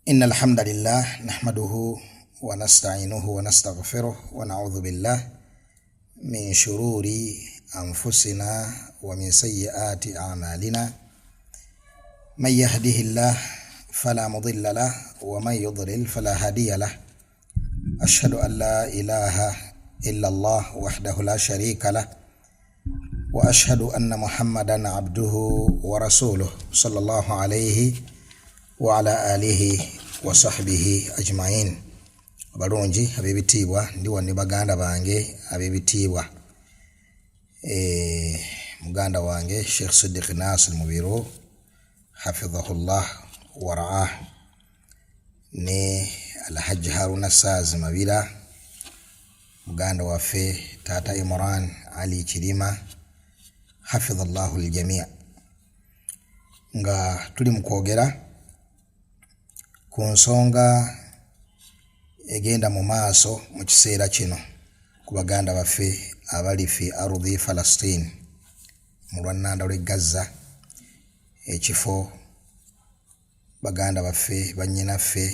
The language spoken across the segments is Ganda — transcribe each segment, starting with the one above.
إن الحمد لله نحمده ونستعينه ونستغفره ونعوذ بالله من شرور أنفسنا ومن سيئات أعمالنا من يهده الله فلا مضل له ومن يضلل فلا هادي له أشهد أن لا إله إلا الله وحده لا شريك له وأشهد أن محمدا عبده ورسوله صلى الله عليه وعلى آله وصحبه أجمعين. Balungi abebitibwa ndi wano baganda bange abebitibwa muganda wange Sheikh Siddiq Nasir Mubiru hafidhahullah wa ra'ah ne Alhajj Haruna Saz Mabira muganda waffe Tata Imran Ali Chirima hafidhallahu aljami' nga tuli mukwogera ku nsonga egenda mu maaso mu kiseera kino ku baganda baffe abali fi ardi Palestine mu lwannanda lw'e Gaza ekifo baganda baffe bannyinaffe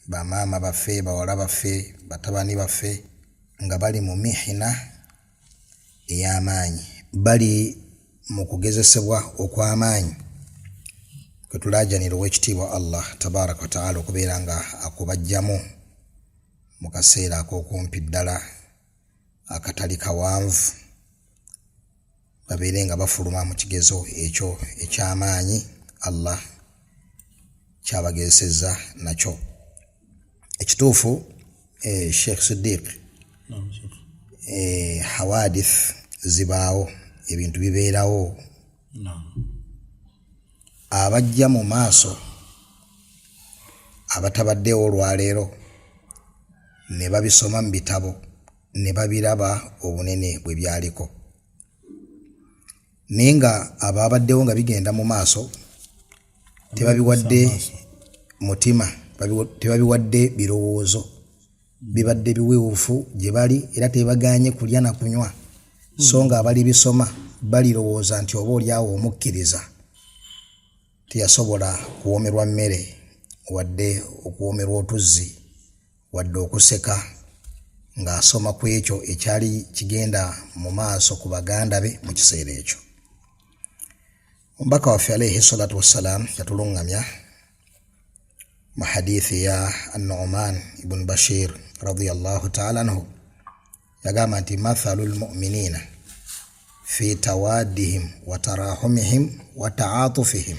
bamaama baffe bawala baffe batabani baffe nga bali mu mihina ey'amaanyi bali mu kugezesebwa okw'amaanyi kwetulajanira ow'ekitiibwa Allah tabaraka wa ta'ala okubeera nga akubajjamu mu kaseera ak'okumpi ddala akatali kawanvu babeere nga bafuluma mu kigezo ekyo eky'amaanyi Allah kyabagezesezza nakyo. Ekituufu Sheikh Siddiq hawadith zibaawo ebintu bibeerawo abajja mu maaso abatabaddewo olwaleero ne babisoma mu bitabo ne babiraba obunene bwe byaliko naye nga ababaddewo nga bigenda mu maaso tebabiwadde mutima tebabiwadde birowoozo bibadde biweewufu gye bali era tebaganye kulya na kunywa so nga abali bisoma balirowooza nti oba oliawo omukkiriza teyasobola kuwoomerwa mmere wadde okuwoomerwa otuzzi wadde okuseka ng'asoma ku ekyo ekyali kigenda mu maaso ku baganda be mu kiseera ekyo. Omubaka waffe alayhi salatu wassalam yatulungamya mu hadithi ya An-Nu'man ibn Bashir radiyallahu ta'ala anhu yagamba nti mathalul mu'minina fi tawaddihim wa tarahumihim wa ta'atufihim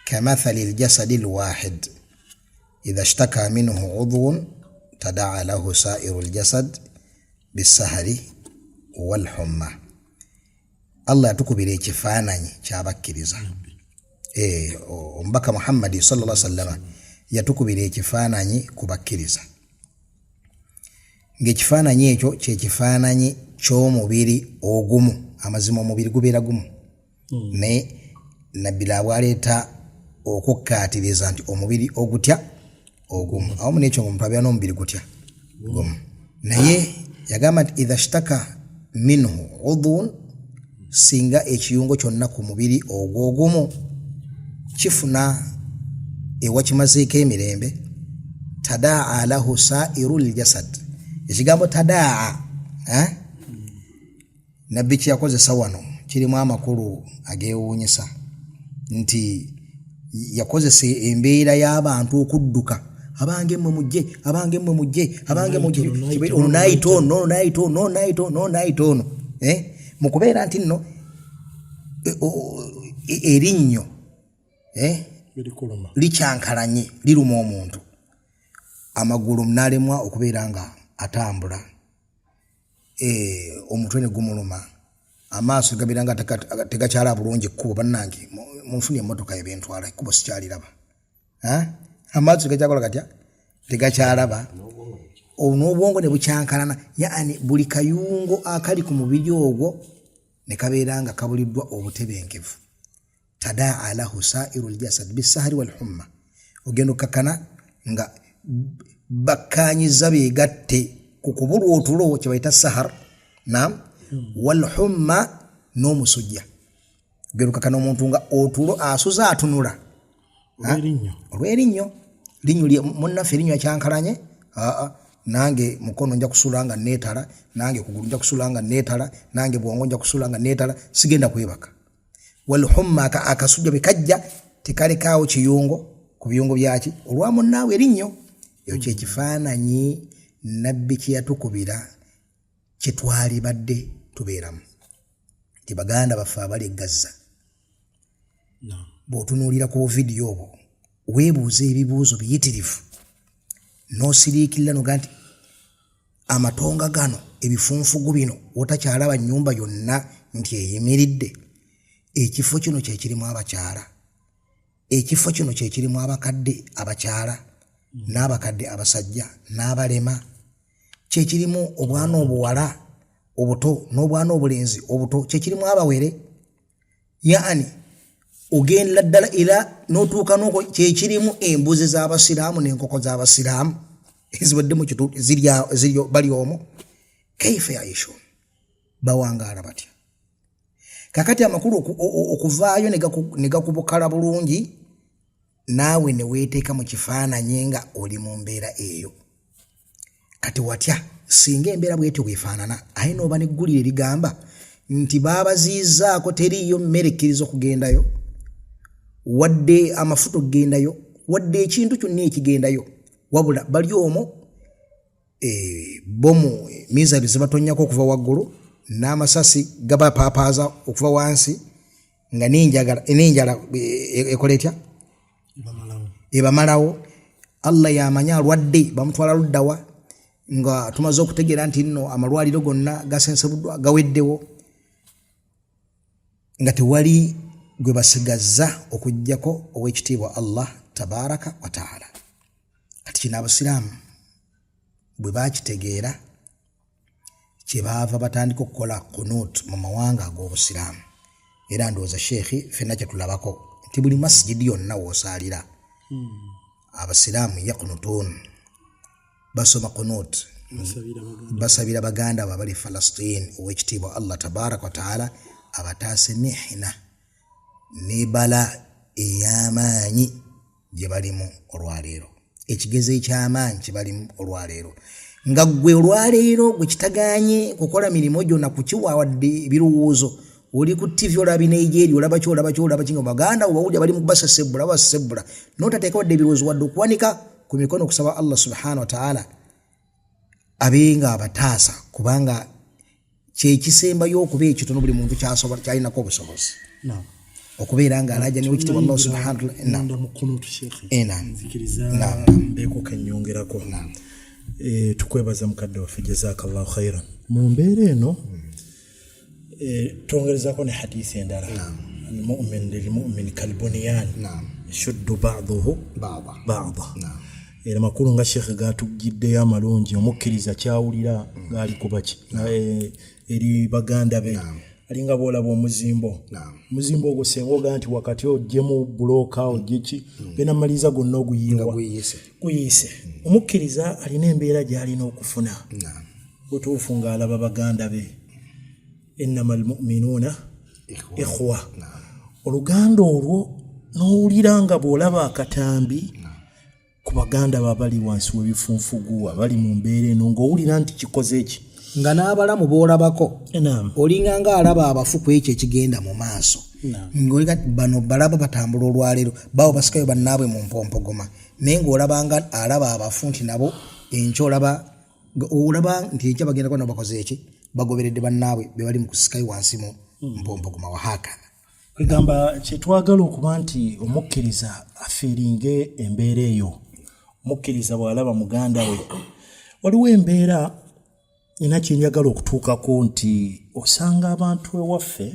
kamathalil jasadil wahid idha ishtaka minhu udhun tada'a lahu sa'irul jasad bisahari wal humma. Allah yatukubira ekifaananyi ky'abakkiriza. Omubaka Muhammad sallallahu alaihi wasallam yatukubira ekifaananyi ku bakkiriza. Ng'ekifaananyi ekyo kye kifaananyi ky'omubiri ogumu, amazima omubiri gubeera gumu. Ne nabila bwaleeta okukkaatiriza nti omubiri ogutya ogumu. Awamu n'ekyo ng'omuntu abeera n'omubiri gutya gumu. Naye yagamba nti idha ishtaka minhu udhun, singa ekiyungo kyonna ku mubiri ogw'ogumu kifuna ewakimazeeko emirembe tadaa lahu sairul jasad. Ekigambo tadaa nabbi kyakozesa wano kirimu amakulu ageewuunyisa nti yakozesa embeera y'abantu okudduka abange mmwe mujje abange mmwe mujje abange mujje ono naayita ono naayita ono naayita ono naayita ono mu kubeera nti nno erinnyo likyankalanye liruma omuntu amagulu mnalemwa okubeera nga atambula omutwe ne gumuluma amaaso gabeera nga tegakyala bulungi ekkubo bannange munfuni emmotoka ebintwala ekkubo sikyaliraba amaaso tegakyakola katya tegakyalaba n'obwongo ne bukyankalana yaani buli kayungo akali ku mubiri ogwo ne kabeera nga kabuliddwa obutebenkevu. Tadaa lahu sairul jasad bisahari wal humma. Ogenda okakana nga bakkaanyiza beegatte ku kubulwa otulo kye bayita sahar wal humma n'omusujja. Ogenda okakana omuntu nga otulo asuza atunula olw'erinnyo linyo munnaffe linyo kyankalanye nange mukono nja kusulanga netala nange kugulu nja kusulanga netala nange bwongo nja kusulanga netala sigenda kwebaka wal humma akasujja bekajja tekalekaawo kiyungo ku biyungo byaki olwamu naawe linyo yo kye kifaananyi nabbi kyeyatukubira kyetwali badde tubeeramu ti baganda baffe abali Gaza bw'otunuulira ku vidiyo obwo weebuuza ebibuuzo biyitirivu n'osiriikirira noga nti amatonga gano ebifunfugu bino wotakyalaba nnyumba yonna nti eyimiridde ekifo kino kyekirimu abakyala ekifo kino kyekirimu abakadde abakyala n'abakadde abasajja n'abalema kyekirimu obwana obuwala obuto n'obwana obulenzi obuto kyekirimu abawere yaani ogenda ddala era n'otuuka n'oko kyekirimu embuzi z'abasiraamu n'enkoko z'abasiraamu ezibadde mu kitundu ziryo bali omwo kaifa yaisho bawangaala batya kakati amakulu okuvaayo ne gakubukala bulungi naawe ne weeteeka mu kifaananyi nga oli mu mbeera eyo kati watya singa embeera bwetyo bwefaanana aye n'oba neggulire erigamba nti baabaziizaako teriiyo mmere ekkiriza okugendayo wadde amafuta okugendayo wadde ekintu kyonna ekigendayo wabula bali omwo bomu mizali zibatonnyako okuva waggulu n'amasasi gabapaapaaza okuva wansi nga n'enjala ekola etya ebamalawo Allah yamanya alwadde bamutwala luddawa nga tumaze okutegeera nti nno amalwaliro gonna gasensebuddwa gaweddewo nga tewali gwe basigazza okujjako ow'ekitiibwa Allah tabaraka wa taala kati kino abasiraamu bwe bakitegeera kyebaava batandika okukola kunut mu mawanga ag'obusiraamu era ndowooza sheekhi ffenna kyetulabako nti buli masijidi yonna woosaalira abasiraamu yakunutun basoma kunut basabira baganda babali Falastin ow'ekitiibwa Allah tabaraka wa taala abataase mihina nebala ey'amaanyi gye balimu olwaleero ekigeze eky'amaanyi kye balimu olwaleero nga gwe olwaleero gwe kitaganye kukola mirimu gyonna kukiwawadde ebirowoozo oli ku TV olabi Nigeria olaba kinga baganda obawulya bali mu basesebbula n'otateeka wadde ebirowoozo wadde okuwanika ku mikono okusaba Allah subhanahu wa ta'ala abenga abataasa kubanga kyekisembayo okuba ekitono buli muntu kyalinako obusobozi okubeera nga alaja niwekitibwa Allah subhanahu wa ta'ala mukunutu shekhi nzikiriza mbeko kanyongerako tukwebaza mukadde waffe jazakallahu khairan mu mbeera eno twongerezako ne hadithi endala almu'min lilmu'min kalbunyan yashuddu ba'duhu ba'da era makulu nga shekhi gatugiddeyo amalungi omukkiriza kyawulira gaali kubaki eri baganda be alinga boolaba omuzimbo ogwo senga ogaa nti wakati ojjemu buloka ojjeki genda maliza gonna oguyise omukkiriza alina embeera gy'alina okufuna otuufu ng'alaba baganda be innama almu'minuuna ikhwa oluganda olwo n'owulira nga bw'olaba akatambi ku baganda babali wansi w'ebifunfugu abali mu mbeera eno ng'owulira nti kikoze eki nga n'abalamu boolabako olinga nga alaba abafu ku ekyo ekigenda mu maaso ng'olika bano balaba batambula olwaleero bawo basikayo bannaabwe mu mpompogoma naye ng'olabanga alaba abafu nti nabo enkya olaba nti enkya bagenda kona bakoze eki bagoberedde bannaabwe be bali mu kusikayo wansi mu mpompogoma wahaka kwegamba kyetwagala okuba nti omukkiriza afiiringe embeera eyo omukkiriza bw'alaba muganda we waliwo embeera ina kyenjagala okutuukako nti osanga abantu ewaffe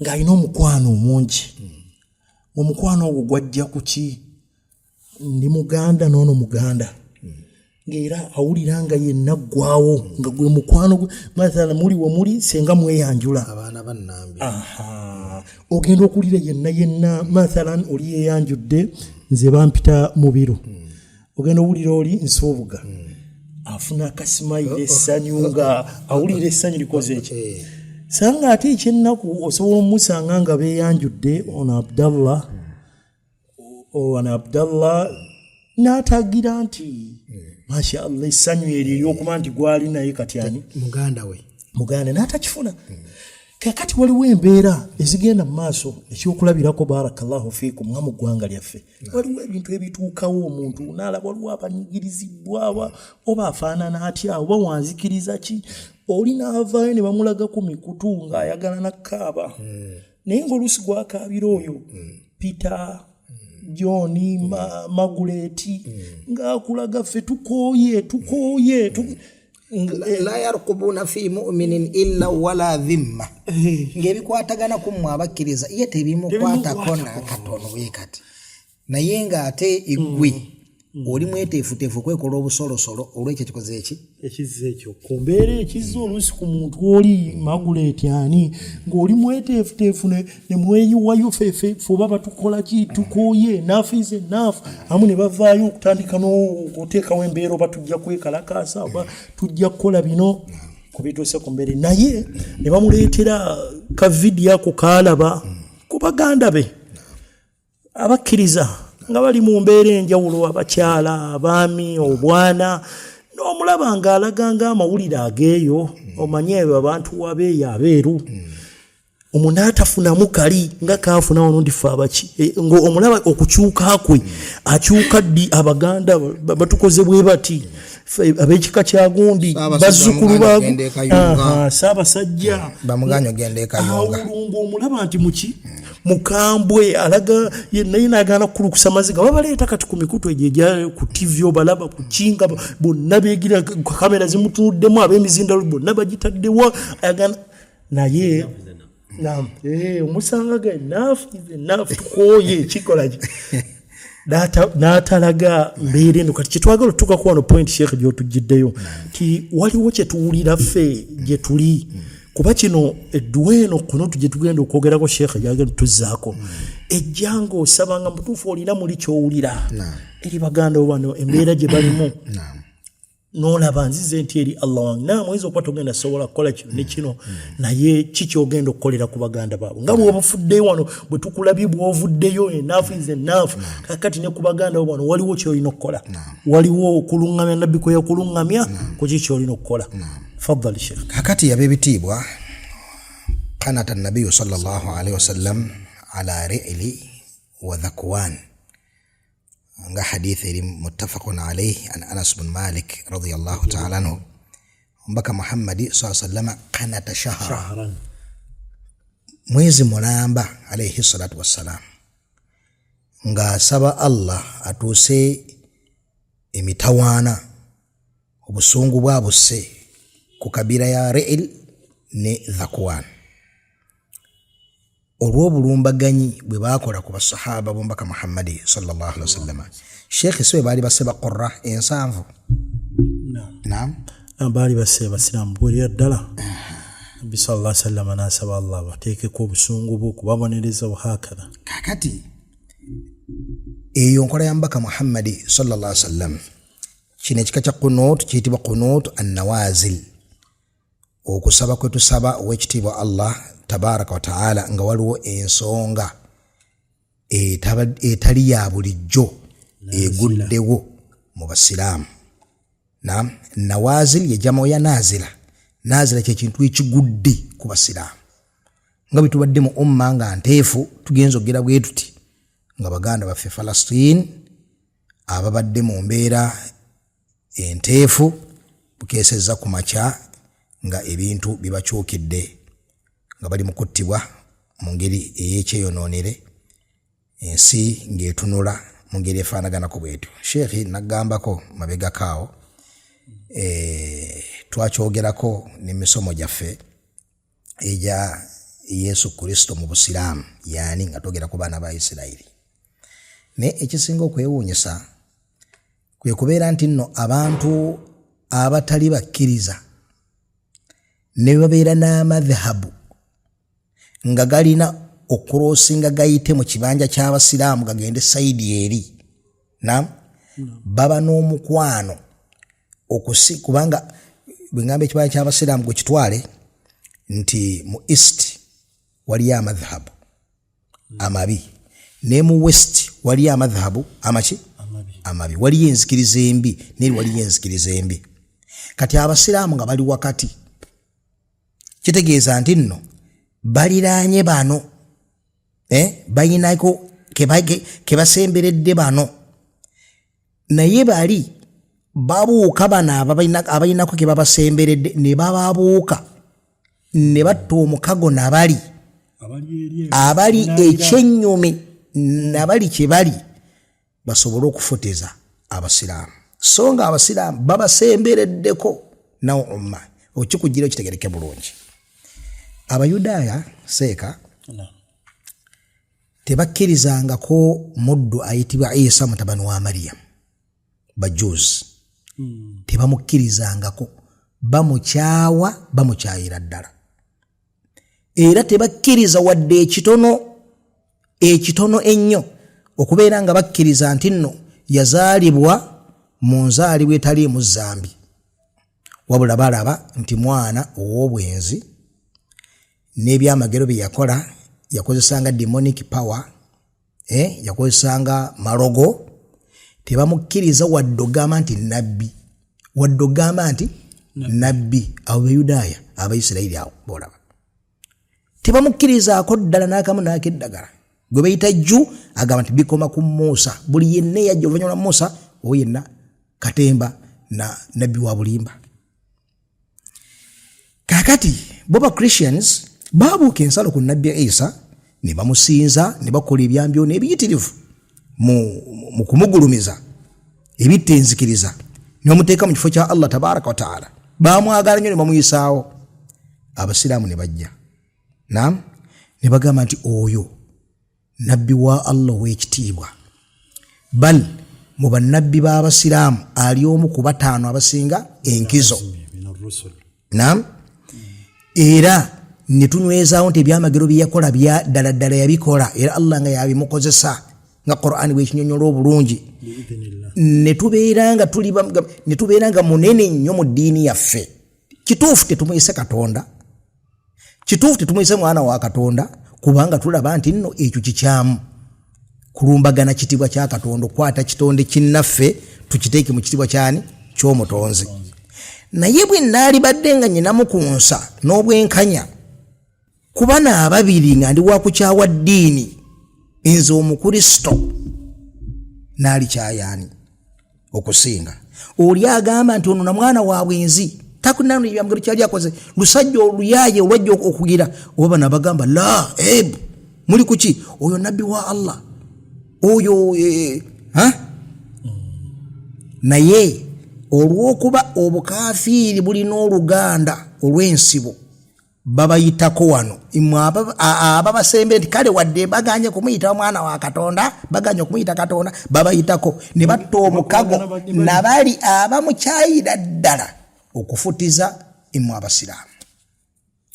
ng'alina omukwano omungi omukwano ogwo gwajja ku ki ndi muganda n'ono muganda ng'era awulira nga yenna ggwawo nga gwe mukwano gwe mathala muli we muli senga mweyanjula abaana bannambi ogenda okuwulira yenna mathala oli yeyanjudde nze bampita mu biro ogenda owulira oli nsuubuga afuna akasimayire essanyu nga awulira essanyu likoze eki sanga ate ekyennaku osobola omusanga nga beeyanjudde ono Abdallah n'atagira nti mashallah essanyu eryo ery'okuba nti gwali naye kati ani muganda n'atakifuna. Kakati waliwo embeera ezigenda mu maaso ekyokulabirako barakallahu fiikum nga mu ggwanga lyaffe. Waliwo ebintu ebituukawo omuntu n'alaba waliwo abanyigirizibwa oba afaanana atya oba wanzikiriza ki oli n'avaayo ne bamulaga ku mikutu ng'ayagala nakkaaba. Naye ng'oluusi gwakaabira oyo Peter John Maguleti ng'akulaga ffe tukooye la yarqubuna fi mu'minin illa wala dhimma. Ngebikwatagana kumwe abakkiriza ye tebimukwatako n'akatono weekati naye ng'ate igwe oli mweteefuteefu kwekola obusolosolo olw'ekyo kikoze ekizza ekyo ku mbeera ekizza oluusi ku muntu oli Maguleti ani ng'oli mweteefuteefu ne mweyiwayo ffe oba batukola ki tukooye naafize naafu amu ne bavaayo okutandika n'oteekawo embeera oba tujja kwekalakaasa oba tujja kukola bino ku bituuse ku mbeera naye ne bamuleetera ka vidiyo ako kaalaba ku baganda be abakkiriza nga bali mu mbeera enjawulo abakyala abaami obwana n'omulaba ng'alaga ng'amawulire ageeyo omanye ebyo abantu wabeeyo abeeru omuntu atafunamu kali nga kaafuna wano ndife abaki ng'omulaba okukyuka kwe akyuka ddi abaganda batukoze bwe bati ab'ekika kya gundi bazzukulu Ssaabasajja bamuganya ogenda ekayunga omulaba nti muki mukambwe alaga naye n'agaana kukulukusa maziga babaleeta kati ku mikutu egyo egya ku TV obalaba ku kinga bonna beegira kamera zimutunuddemu ab'emizindalo bonna bagitaddewa ayagana naye omusanga ga enough tukooye kikola n'atalaga mbeera eno kati kyetwagala otutuuka ku wano point Sheikh gy'otugiddeyo nti waliwo kyetuwulira ffe gye tuli kuba kino edduwa eno kunotu gye tugenda okwogerako Sheikh gyagenda tuzzaako ejjanga osabanga mutuufu olina muli kyowulira eri baganda bano embeera gye balimu n'olaba nzize nti eri Allah wange naamwezi okuba togenda sobola kukola kino ne kino naye kikyogenda okukolera ku baganda baabo nga bw'obafuddeyo wano bwe tukulabye bw'ovuddeyo enough is enough kakati ne ku baganda bano waliwo kyolina okukola waliwo okuluŋŋamya nabbi kwe yakuluŋŋamya ku ki kyolina okukola. Faddali Sheikh. Kakati yabebitiibwa qanata an-nabiyyu sallallahu alayhi wasallam ala ri'li wa dhakwan nga hadith iri muttafaqun alayhi an Anas bin Malik radiyallahu ta'ala anhu mbaka Muhammadi sallallahu alayhi wasallam qanata shahran mwezi mulamba alayhi salatu wassalam nga saba Allah atuse emitawana obusungu bwabuse ku kabira ya Ri'il ne Dhakwan olw'obulumbaganyi bwe baakola ku basahaba bombaka Muhammadi sallallahu alaihi wasallam. Sheikh siwe baali baseba Qurra ensanvu naam baali baseba Islam bweri ddala Nabi sallallahu alaihi wasallam n'asaba Allah bateekeko obusungu bwo kubabonereza buhakala. Kakati eyo nkola ya mbaka Muhammadi sallallahu alaihi wasallam kino ekika kya qunut kiyitibwa qunut an-nawazil okusaba kwe tusaba ow'ekitiibwa Allah tabaraka wa ta'ala nga waliwo ensonga etali ya bulijjo eguddewo mu basiraamu. Nawazil ye jamo ya nazila kye kintu ekigudde ku basiraamu nga bitubadde mu umma nga nteefu tugenza okugera bwe tuti nga baganda baffe Palestine ababadde mu mbeera enteefu bukeesezza ku makya nga ebintu bibakyukidde nga bali mu kuttibwa mu ngeri ey'ekyeyonoonere ensi ng'etunula mu ngeri efaanaganako bwetyo. Sheikh nagambako mabega kaawo twakyogerako n'emisomo gyaffe eja Yesu Kristo mu Busiraamu yaani nga twogera ku baana ba Isirayiri ne ekisinga okwewuunyisa kwe kubeera nti nno abantu abatali bakkiriza ne babeera n'amadhahabu nga galina okurosinga gayite mu kibanja ky'abasiraamu gagende saidi eri baba n'omukwano kubanga bwe ngamba ekibanja ky'abasiraamu gwe kitwale nti mu east waliyo amadhahabu amabi ne mu west waliyo amadhahabu amaki amabi waliyo enzikiriza embi neri waliyo enzikiriza embi kati abasiraamu nga bali wakati kitegeeza nti nno baliraanye bano bayinako kebasemberedde bano naye bali babuuka bano abayinako kebabasemberedde ne bababuuka ne batta omukago nabali abali ekyennyumi nabali kyebali basobole okufoteza abasiraamu so nga abasiraamu babasembereddeko nawo umma okikugira kitegereke bulungi abayudaaya seeka tebakkirizangako muddu ayitibwa Isa mutabani wa Maryam bajuzi tebamukkirizangako bamukyawa bamukyayira ddala era tebakkiriza wadde ekitono ennyo okubeera nga bakkiriza nti nno yazaalibwa mu nzaalibwa etaliimu zambi wabula balaba nti mwana ow'obwenzi n'ebyamagero bye yakola yakozesanga demonic power yakozesanga malogo tebamukkiriza wadde ogamba nti nabbi wadde ogamba nti nabbi abo Bayudaaya Abayisirayiri awo bolaba tebamukkirizaako ddala n'akamu n'akeddagala gwe bayita jju agamba nti bikoma ku Musa buli yenna yajja oluvannyuma lwa Musa owo yenna katemba na nabbi wa bulimba kakati boba Christians babuuka ensalo ku nabbi Isa ne bamusinza ne bakola ebyambyo n'ebiyitirivu mu kumugulumiza ebitta enzikiriza ne bamuteeka mu kifo kya Allah tabaraka wa taala bamwagala nnyo ne bamuyisaawo abasiraamu ne bajja ne bagamba nti oyo nabbi wa Allah w'ekitiibwa bal mu bannabbi b'abasiraamu ali omu ku bataano abasinga enkizo era ne tunywezaawo nti ebyamagero bye yakola bya ddala yabikola era Allah nga yabimukozesa nga Qur'ani bw'ekinyonnyola obulungi ne tubeera nga munene nnyo mu ddiini yaffe kituufu tetumuyise Katonda kituufu tetumuyise mwana wa Katonda kubanga tulaba nti nno ekyo kikyamu kulumbagana kitibwa kya Katonda okwata kitonde kinnaffe tukiteeke mu kitibwa kyani ky'omutonzi naye bwe naalibadde nga nyinamu ku nsa n'obwenkanya kuba n'ababiri nga ndi wakukyawa ddiini nze omukristo naali kyayaani okusinga oli agamba nti ono na mwana wa bwenzi takunano ebyamagero kyali akoze lusajja oluyaaye olwajja okugira oba bano abagamba la muli kuki oyo nabbi wa Allah oyo naye olw'okuba obukafiiri bulina oluganda olw'ensibo babayitako wano ababasembere nti kale wadde baganye kumuyita mwana wa Katonda baganye kumuyita Katonda babayitako ne batta omukago nabali abamukyayira ddala okufutiza imwe abasiraamu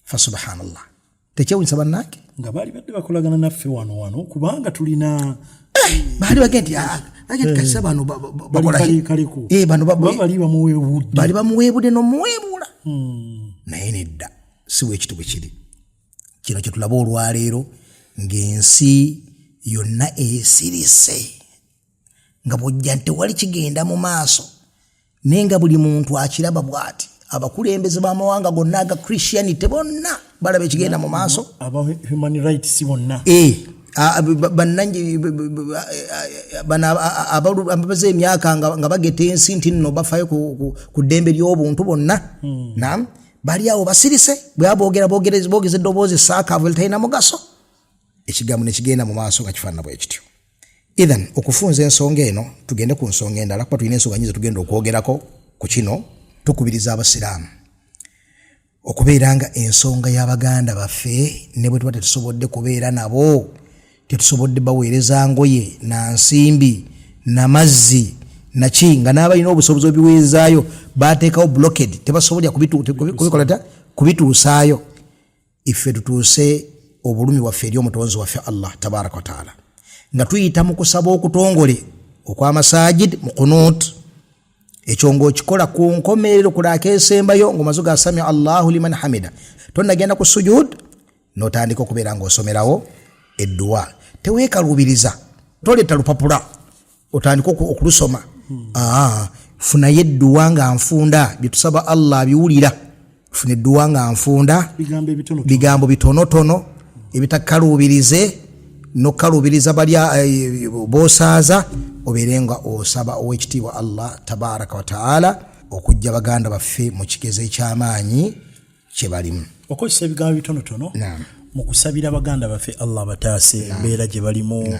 fa subhanallah tekyewunyisa bannange nga bali badde bakolagana naffe wano kubanga tulina bali bagenti kasa bano bali bamuweebudde n'omuweebula naye nedda siwe ekitubu kiri kino kye tulaba olwaleero ng'ensi yonna esirise nga bw'ojja nti tewali kigenda mu maaso naye nga buli muntu akiraba bw'ati abakulembeze b'amawanga gonna aga Christianity bonna balaba ekigenda mu maaso aba human rights bonna bannangi ababaze emyaka nga bageta ensi nti nno bafaayo ku ddembe ly'obuntu bonna bali awo basirise bwe boogeza eddoboozi saakaavu litalina mugaso ekigambo ne kigenda mu maaso nga kifaanana bwe kityo ithan okufunza ensonga eno tugende ku nsonga endala kuba tulina ensonga nyizo tugenda okwogerako ku kino tukubiriza abasiraamu okubeera nga ensonga y'abaganda baffe ne bwe tuba tetusobodde kubeera nabo tetusobodde baweereza ngoye na nsimbi na mazzi naki nga n'abalina obusobozi obiweezaayo bateekawo blockade tebasobolya kubituusaayo iffe tutuuse obulumi waffe eri omutonzi waffe Allah tabaraka wa taala nga tuyita mu kusaba okutongole okw'amasajid mu qunut ekyo ng'okikola ku nkomerero kulaaka esembayo ng'omaze gasami Allahu liman hamida tonnagenda ku sujud n'otandika okubeera ng'osomerawo edduwa teweekalubiriza toleeta lupapula otandika okulusoma funa yedduwa nga nfunda byetusaba Allah biwulira funa edduwa nga nfunda bigambo bitonotono ebitakalubirize nokalubiriza balya bosaaza oberenga osaba owekitiibwa Allah tabaraka wa taala okujja baganda baffe mu kigezo eky'amaanyi kye balimu okozesa ebigambo bitonotono mu kusabira baganda baffe Allah bataase embeera gye balimu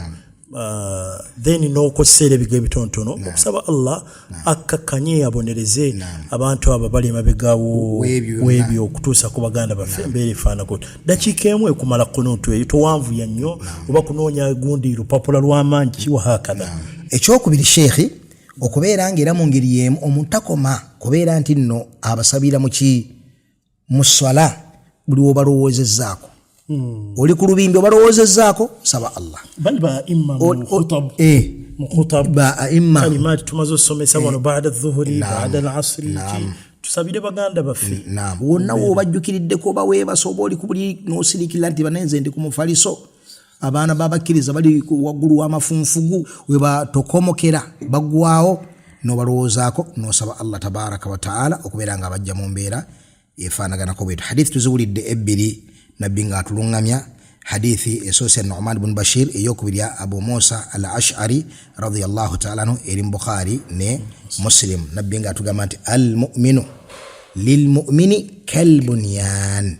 then n'okozesa ebigambo bitonotono okusaba Allah akkakkanye abonereze abantu abo bali emabegaawo w'ebyo okutuusa ku baganda baffe embeera efaanako dakiika emu ekumala kunuutu eyo towanvuya nnyo oba kunoonya gundi lupapula lw'amaanyi kiwa hakadha. Ekyokubiri sheekhi okubeera ng'era mu ngeri y'emu omuntu takoma kubeera nti nno abasabira mu swala buli wobalowoozezaako oli ku lubimbi obalowoozezaako saba Allah bali ba imma mu khutab ba imma kalimat tumaze osomesa wano baada dhuhuri baada al-asri tusabire baganda baffe wonna wobajjukiridde ko bawe basoba oli ku buli n'osirikira nti banenze ndi ku mufaliso abaana babakkiriza bali waggulu w'amafunfugu we batokomokera baggwawo n'obalowoozaako n'osaba Allah tabaraka wa taala okubeera nga bajja mu mbeera efaanaganako bwetu. Hadithi tuziwulidde ebbiri nabbi nga atulungamya hadithi esoose Nu'man ibn Bashir eyokubiri Abu Musa al-Ash'ari radiyallahu ta'ala anhu eri Bukhari ne Muslim nabbi nga atugamba nti al-mu'minu lil-mu'mini kal-bunyan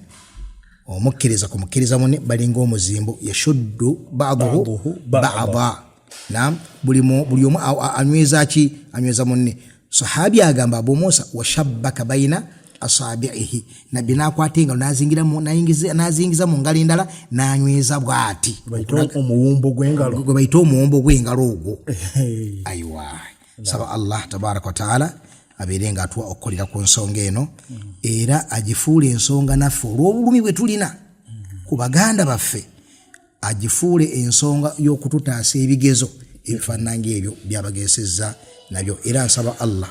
omukkiriza ku mukkiriza munne balinga omuzimbo yashuddu ba'dahu ba'da naam buli omu anyweza munne. Sahabi agamba Abu Musa washabbaka baina asabihi nabbi nakwata engalo nazingiza mu ngalo endala nanyweza bwati omuwumbo gw'engalo gwe bayita omuwumbo gw'engalo ogwo aywa saba Allah tabaraka wa taala abeere nga atuwa okukolera ku nsonga eno era agifuule ensonga naffe olw'obulumi bwe tulina ku baganda baffe agifuule ensonga y'okututaasa ebigezo ebifaanana ebyo byabagesezza nabyo era nsaba Allah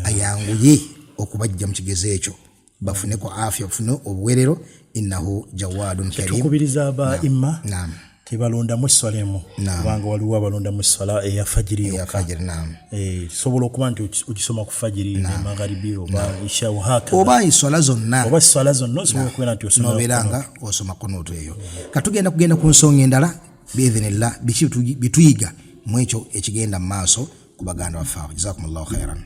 ayanguye okubajja mu kigezo ekyo bafune ku afya bafune obuwerero innahu jawadun karim. Tukubiriza ba imma tebalonda mu swalemu kubanga waliwo abalonda mu swala eya fajiri yokka sobola okuba nti ogisoma ku fajiri ne magharibi oba isha oba swala zonna osobola okubeera nti oberanga osoma kunuutu eyo. Katugenda kugenda ku nsonga endala biidhnillah biki bituyiga mu ekyo ekigenda mu maaso ku baganda baffe. Jazakumullahu khairan.